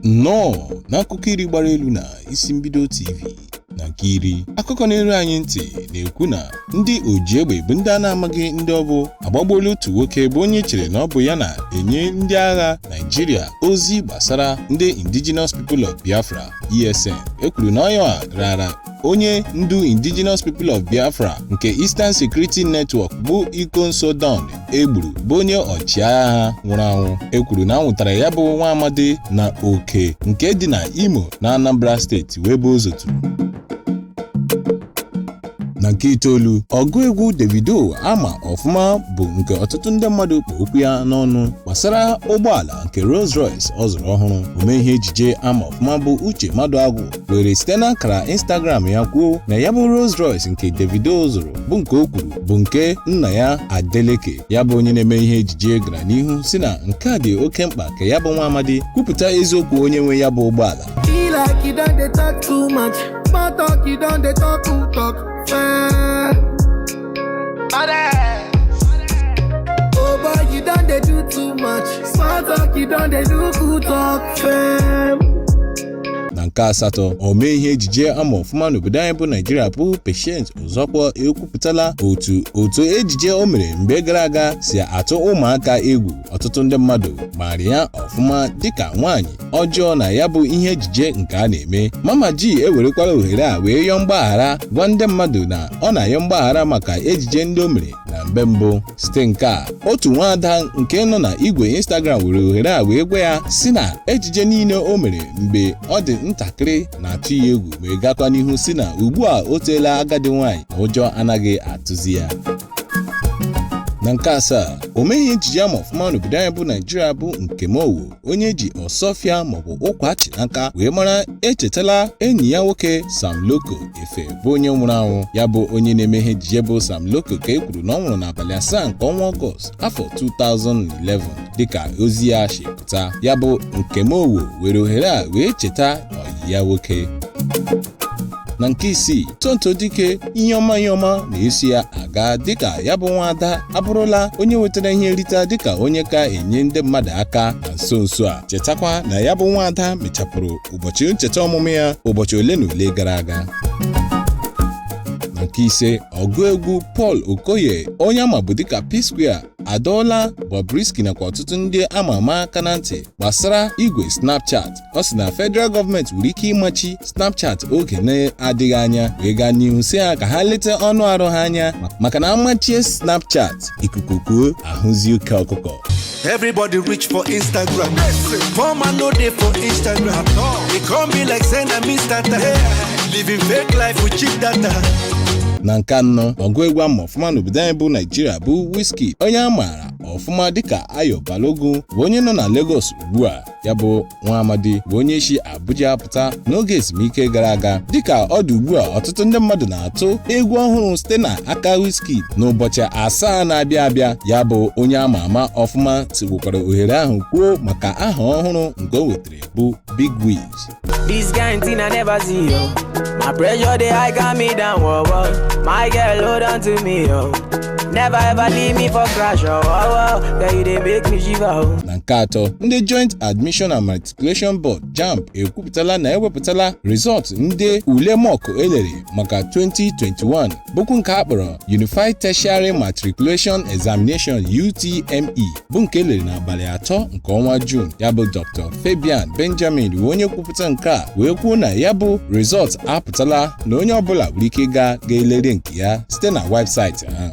nnọọ n'akụkọ iri gbara elu na isi mbido TV na nke iri. Akụkọ na-eru anyị ntị na-ekwu na ndị oji egbe bụ ndị a na-amaghị ndị ọ bụ agbagbuola otu nwoke bụ onye chere na ọ bụ ya na-enye ndị agha Naịjirịa ozi gbasara ndị Indigenous People of Biafra ESN. Ekwuru na onye rara onye ndu Indigenous People of Biafra nke Eastern Security Network bụ Ikonso Don egburu bụ onye ọchịagha ha nwụrụ anwụ. Ekwuru na anwụtara ya bụ nwa amadi na Oke nke dị na Imo na Anambra steeti wee bụ Ozotu. Na nke itoolu, ọgụ egwu Davido ama ọfụma bụ nke ọtụtụ ndị mmadụ kpọ okwu ya n'ọnụ gbasara ụgbọala nke Rolls Royce ọ zụrụ ọhụrụ. Omee ihe ejije ama ọfụma bụ Uche Maduagwu were site n'akara Instagram ya kwuo na ya bụ Rolls Royce nke Davido zụrụ bụ nke o kwuru bụ nke nna ya Adeleke. Ya bụ onye na-eme ihe ejije gara n'ihu si na nke a dị oke mkpa ka ya bụ nwa amadi kwupụta eziokwu onye nwe ya bụ ụgbọala. Oh boy, you done they do too much. Smart talk, you done they do good talk, fam. Na nke asatọ, omee ihe ejije ama ọfụma n'obodo anyị bụ Naịjirịa bụ Patient Ụzọkwọ ekwupụtala otu ejije o mere mgbe gara aga si atụ ụmụaka egwu. Ọtụtụ ndị mmadụ maara ya ọfụma dịka nwaanyị ọjọọ na ya bụ ihe ejije nke a na-eme. Mama G ewerekwala ohere a wee yọọ mgbaghara, gwa ndị mmadụ na ọ na-ayọ mgbaghara maka ejije ndị o mere na mgbe mbụ. Site nke a, otu nwaada nke nọ na igwe Instagram were ohere a wee gwa ya si na ejije niile o mere mgbe ọ dị ntakịrị na-atụ ya egwu wee gakwa n'ihu si na ugbu a o teela agadi nwaanyị na ụjọ anaghị atụzi ya. Na nke asaa, omee ihe ejije ama ọfụma n'obodo anyị bụ Naịjirịa bụ Nkemowo onye ji ọsọfịa maọbụ ụkwa chị n'aka wee mara echetala enyi ya nwoke Sam Loco Efe bụ onye nwụrụ anwụ. Ya bụ onye na-eme ihe ejije bụ Sam Loco ka e kwuru na ọ nwụrụ n'abalị 7 nke ọnwa Ọgọst afọ 2011 dịka ozi ya si pụta. Ya bụ Nkemowo were ohere a wee cheta ọyị ya nwoke. Na nke isii, Tonto Dike ihe ọma na-esi ya aga dịka ya bụ nwaada abụrụla onye wetara ihe nrite dịka onye ka enye ndị mmadụ aka na nso a. Chetakwa na ya bụ nwaada mechapụrụ ụbọchị ncheta ọmụmụ ya ụbọchị ole na ole gara aga. Na nke ise, ọgụ egwu Paul Okoye onye amabu dịka P-Square adọọla Bobrisky nakwa ọtụtụ ndị ama ama aka na ntị gbasara igwe Snapchat. Ọ sị na federal gọọmenti nwere ike ịmachi Snapchat oge na-adịghị anya wee gaa n'ihu si ha ka ha leta ọnụ arụ ha anya maka na amachie Snapchat ikuku kuo ahụzi oke ọkụkọ. Everybody reach for Instagram. Poor man no day for Instagram. It can't be like saying I miss that. Living fake life with cheap data. Na nke anọ, ọgụ egwu ama ọfụma n'obodo anyị bụ Naịjirịa bụ Wizkid onye a maara ọfụma dịka Ayo Balogun bụ onye nọ na Lagos ugbu a. Ya bụ nwa amadi bụ onye si Abuja pụta n'oge ezumike gara aga. Dịka ọ dị ugbu a, ọtụtụ ndị mmadụ na-atụ egwu ọhụrụ site na aka Wizkid n'ụbọchị 7 na-abịa abịa. Ya bụ onye ama ama ọfụma sigbukwara ohere ahụ kwuo maka aha ọhụrụ nke o wetara bụ Big Wiz. This kind thing I never see, yo. My pressure they high got me down, whoa, whoa. My girl hold on to me, yo. Never ever leave me for crash, oh, oh, oh. Girl, you they make me shiver, oh. Na nke atọ, ndị Joint Admission and Matriculation Board JAMB ekwupụtala na ewepụtala result ndị ule mock elere maka 2021 bụkwa nke akpọrọ Unified Tertiary Matriculation Examination UTME bụ nke elere n'abalị 3 nke ọnwa June. Ya bụ Dr. Fabian Benjamin bụ onye kwupụta nke a wee kwuo na ya bụ result apụtala na onye ọbụla nwere ike ga-elere nke ya site na webụsaịtị ha.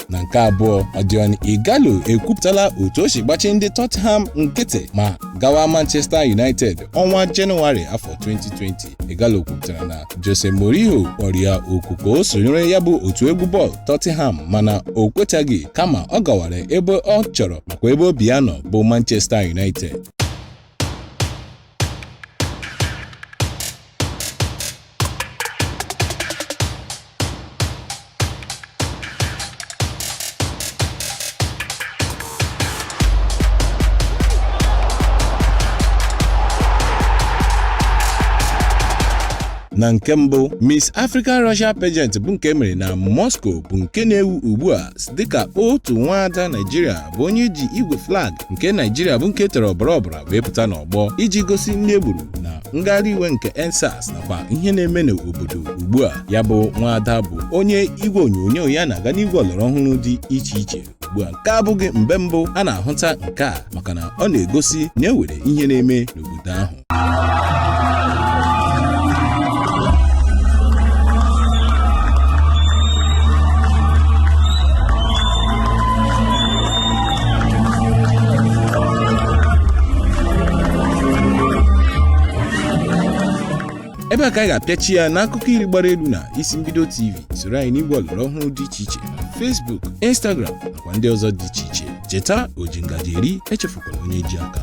Na nke abụọ, Odion Ighalo ekwupụtala otu o si gbachi ndị Tottenham nkịtị ma gawa Manchester United ọnwa Jenụwarị afọ 2020. Ighalo kwupụtara na Jose Mourinho kpọrọ ya oku ka o sonyere ya bụ otu egwu bọọlụ Tottenham mana o kwetaghị, kama ọ gawara ebe ọ chọrọ makwa ebe obi ya nọ bụ Manchester United. Na nke mbụ, Miss Africa Russia pageant bụ nke mere na Moscow bụ nke na-ewu ugbu a dịka otu nwaada Naịjirịa bụ onye ji igwe flag nke Naịjirịa bụ nke tere ọbara wee pụta n'ọgbọ iji gosi ndị egburu na ngagharị iwe nke EndSARS nakwa ihe na-eme n'obodo ugbu a. Ya bụ nwaada bụ onye igwe onyonyo ya na-aga n'igwe ọlọrọ ọhụrụ dị iche iche ugbu a. Nke abụghị mgbe mbụ a na-ahụta nke a maka na ọ na-egosi na ewere ihe na-eme n'obodo ahụ. Ebe a ka anyị ga-apịachi ya n'akụkọ iri gbara elu na Isi Mbido TV. Soro anyị n'igwe ọlọrọ ọhụrụ dị iche iche na Facebook, Instagram nakwa ndị ọzọ dị iche iche. Cheta, oji ngaji eri, echefukwala onye ji aka.